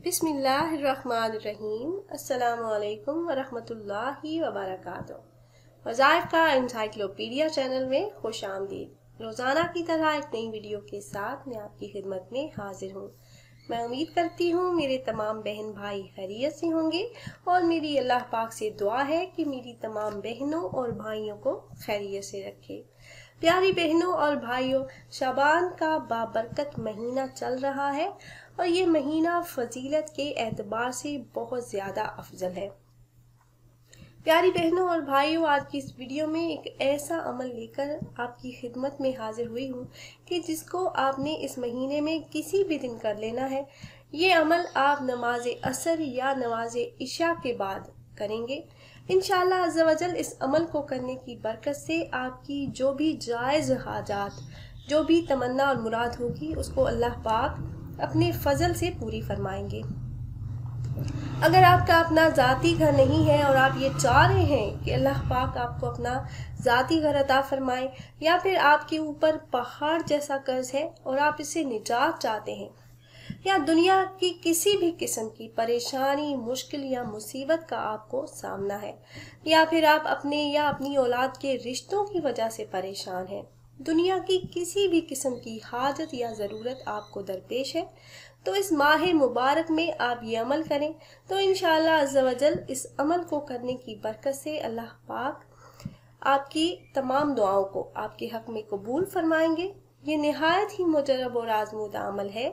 बिस्मिल्लाहिर्रहमानिर्रहीम। अस्सलामुअलैकुम वरहमतुल्लाहि वबरकातुहू। वज़ाइफ का एनसाइक्लोपीडिया चैनल में खुश आमदीद। रोज़ाना की तरह एक नई वीडियो के साथ मैं आपकी खिदमत में हाजिर हूँ। मैं उम्मीद करती हूँ मेरे तमाम बहन भाई खैरियत से होंगे और मेरी अल्लाह पाक से दुआ है कि मेरी तमाम बहनों और भाइयों को खैरियत से रखे। प्यारी बहनों और भाइयों, शाबान का बाबरकत महीना चल रहा है और ये महीना फजीलत के एतबार से बहुत ज़्यादा अफजल है। प्यारी बहनों और भाइयों, आज की इस वीडियो में एक ऐसा अमल लेकर आपकी खिदमत में हाजिर हुई हूँ कि जिसको आपने इस महीने में किसी भी दिन कर लेना है। ये अमल आप नमाज असर या नमाज इशा के बाद करेंगे। इंशाअल्लाह अज़्ज़ा वजल इस अमल को करने की बरकत से आपकी जो भी जायज़ हाजात, जो भी तमन्ना और मुराद होगी, उसको अल्लाह पाक अपने फजल से पूरी फरमाएंगे। अगर आपका अपना ज़ाती घर नहीं है और आप ये चाह रहे हैं कि अल्लाह पाक आपको अपना ज़ाती घर अता फरमाए, या फिर आपके ऊपर पहाड़ जैसा कर्ज है और आप इससे निजात चाहते हैं, या दुनिया की किसी भी किस्म की परेशानी, मुश्किल या मुसीबत का आपको सामना है, या फिर आप अपने या अपनी औलाद के रिश्तों की वजह से परेशान हैं, दुनिया की किसी भी किस्म की हाजत या ज़रूरत आपको दरपेश है, तो इस माह मुबारक में आप ये अमल करें तो इंशाअल्लाह अज़्ज़ा वजल इस अमल को करने की बरकत से अल्लाह पाक आपकी तमाम दुआओं को आपके हक में कबूल फरमाएंगे। ये निहायत ही मुजरब और आजमूदा अमल है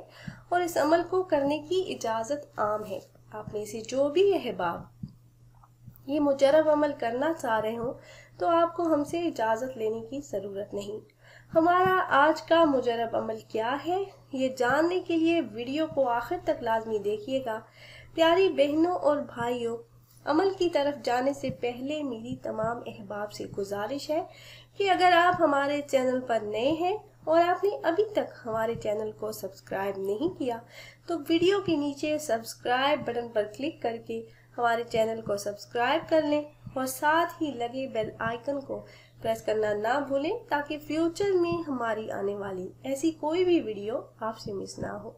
और इस अमल को करने की इजाज़त आम है। आप में से जो भी अहबाब ये मुजरब अमल करना चाह रहे हो तो आपको हमसे इजाज़त लेने की ज़रूरत नहीं। हमारा आज का मुजरब अमल क्या है, ये जानने के लिए वीडियो को आखिर तक लाजमी देखिएगा। प्यारी बहनों और भाइयों, अमल की तरफ जाने से पहले मेरी तमाम अहबाब से गुजारिश है कि अगर आप हमारे चैनल पर नए हैं और आपने अभी तक हमारे चैनल को सब्सक्राइब नहीं किया तो वीडियो के नीचे सब्सक्राइब बटन पर क्लिक करके हमारे चैनल को सब्सक्राइब कर लें और साथ ही लगे बेल आइकन को प्रेस करना ना भूलें ताकि फ्यूचर में हमारी आने वाली ऐसी कोई भी वीडियो आपसे मिस ना हो।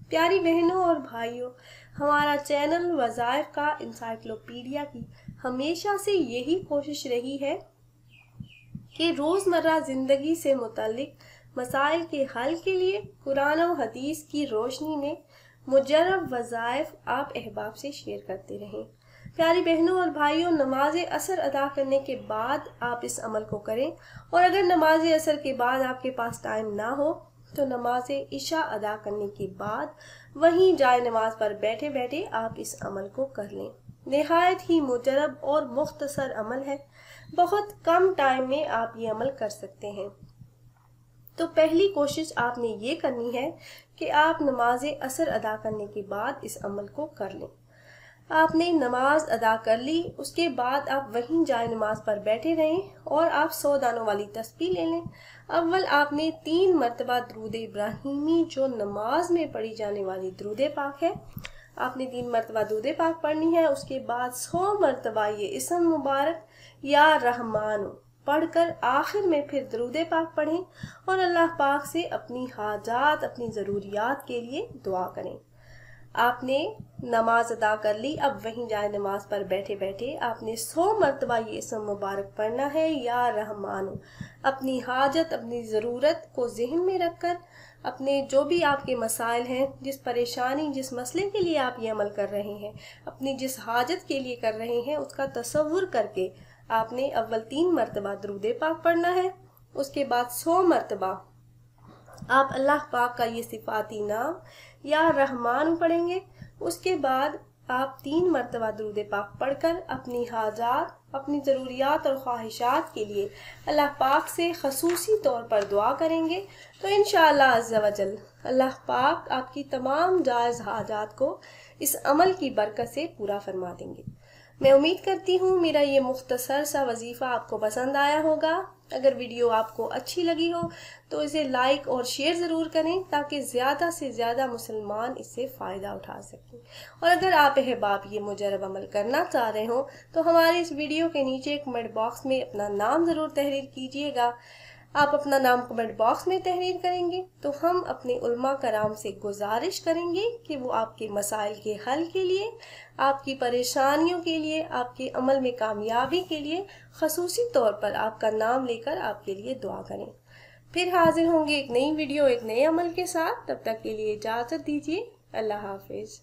प्यारी बहनों और भाइयों, हमारा चैनल वज़ाइफ का एनसाइक्लोपीडिया की हमेशा से यही कोशिश रही है कि रोज़मर्रा ज़िंदगी से मुताल्लिक मसाइल के हल के लिए कुरान और हदीस की रोशनी में मुजर्रब वज़ाइफ आप अहबाब से शेयर करते रहें। प्यारी बहनों और भाइयों, नमाज असर अदा करने के बाद आप इस अमल को करें और अगर नमाज असर के बाद आपके पास टाइम ना हो तो नमाज इशा अदा करने के बाद वहीं जाए नमाज पर बैठे बैठे आप इस अमल को कर लें। निहायत ही मुजरब और मुख्तसर अमल है, बहुत कम टाइम में आप ये अमल कर सकते हैं। तो पहली कोशिश आपने ये करनी है कि आप नमाज असर अदा करने के बाद इस अमल को कर लें। आपने नमाज अदा कर ली, उसके बाद आप वहीं जाए नमाज पर बैठे रहें और आप 100 दानों वाली तस्बीह ले लें। अव्वल आपने 3 मरतबा दरूद इब्राहिमी, जो नमाज में पढ़ी जाने वाली दरूद पाक है, आपने 3 मरतबा दरूद पाक पढ़नी है। उसके बाद 100 मरतबा ये इस्म मुबारक या रहमान पढ़कर आखिर में फिर दरूद पाक पढ़ें और अल्लाह पाक से अपनी हाजात, अपनी ज़रूरियात के लिए दुआ करें। आपने नमाज अदा कर ली, अब वहीं जाए नमाज पर बैठे बैठे आपने 100 मरतबा ये इस्म मुबारक पढ़ना है, या रहमान। अपनी हाजत, अपनी ज़रूरत को जहन में रखकर अपने जो भी आपके मसाइल हैं, जिस परेशानी, जिस मसले के लिए आप ये अमल कर रहे हैं, अपनी जिस हाजत के लिए कर रहे हैं, उसका तसव्वुर करके आपने अव्वल 3 मरतबा दरूद पाक पढ़ना है। उसके बाद 100 मरतबा आप अल्लाह पाक का ये सिफाती नाम या रहमान पढ़ेंगे। उसके बाद आप 3 मरतबा दरूद पाक पढ़कर अपनी हाजात, अपनी ज़रूरियात और ख्वाहिशात के लिए अल्लाह पाक से खसूसी तौर पर दुआ करेंगे तो इंशाअल्लाह अज़्ज़ा वजल अल्लाह पाक आपकी तमाम जायज़ हाजात को इस अमल की बरकत से पूरा फरमा देंगे। मैं उम्मीद करती हूँ मेरा ये मुख्तसर सा वजीफ़ा आपको पसंद आया होगा। अगर वीडियो आपको अच्छी लगी हो तो इसे लाइक और शेयर ज़रूर करें ताकि ज़्यादा से ज़्यादा मुसलमान इससे फ़ायदा उठा सकें। और अगर आप अहबाब ये मुजरब अमल करना चाह रहे हो तो हमारे इस वीडियो के नीचे एक कमेंट बॉक्स में अपना नाम ज़रूर तहरीर कीजिएगा। आप अपना नाम कमेंट बॉक्स में तहरीर करेंगे तो हम अपने उलमा कराम से गुजारिश करेंगे कि वो आपके मसाइल के हल के लिए, आपकी परेशानियों के लिए, आपके अमल में कामयाबी के लिए खसूसी तौर पर आपका नाम लेकर आपके लिए दुआ करें। फिर हाजिर होंगे एक नई वीडियो, एक नए अमल के साथ। तब तक के लिए इजाज़त दीजिए। अल्लाह हाफिज़।